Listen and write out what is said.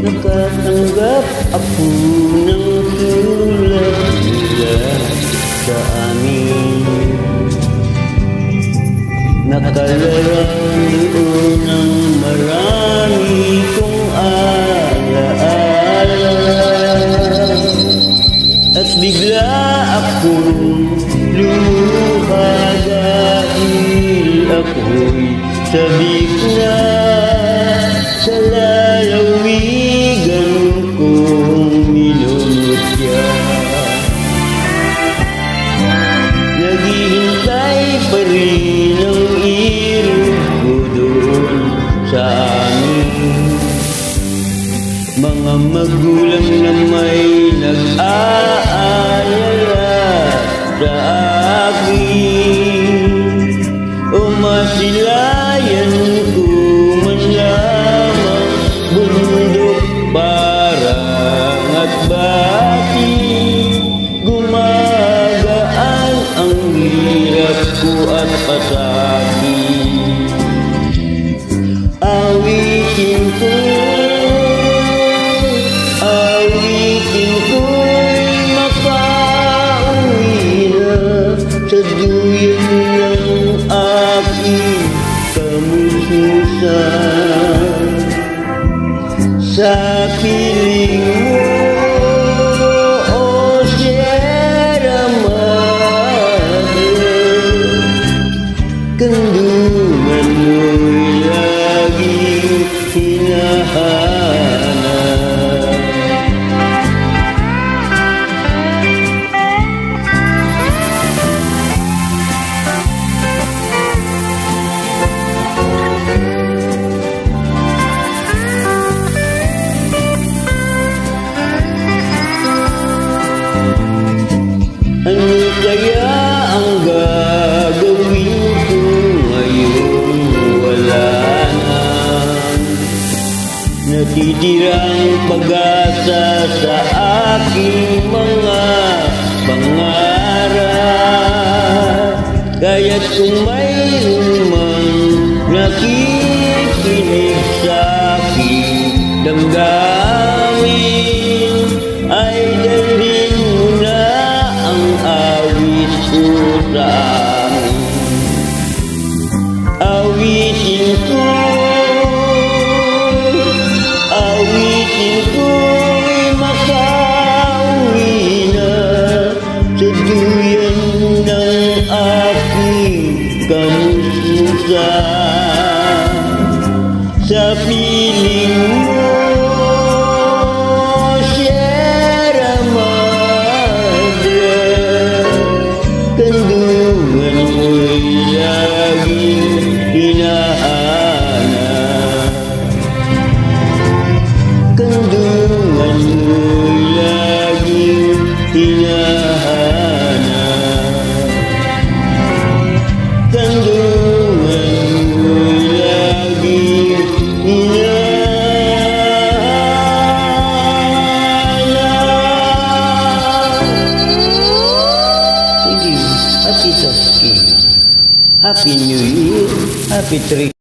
Nakatanggap ako ng tulad nila sa amin. Nakalarang doon ng marami kong alaala. At bigla akong lumuha dahil ako'y sabik na sa lalawigan kong minumutya. Naghihintay pa rin ang irog ko doon sa amin. Mga magulang na may nag-aalala sa akin. O masilayan ko man lamang bundok parang at bakit gumagaan ang hirap ko at pasakit. Awitin ko'y makauwi na sa duyan ng aking kamususan. Sa piling mo, oh Sierra Madre, kandungan mo'y laging hinahanap. Ano kaya ang gagawin ko ngayon? Wala na natitirang pag-asa sa aking mga pangarap. Kaya't kung mayroon man nakikinig sa aking damdamin, ay dalhin mo na ang awit ko sa amin. Awitin ko'y makauwi na sa duyan ng aking kamususan. Sa piling mo, kandungan mo'y laging hinahanap. Kandungan mo'y laging hinahanap. Kandungan mo'y laging hinahanap. Thank you. Happy Tusky. Happy New Year. Happy 3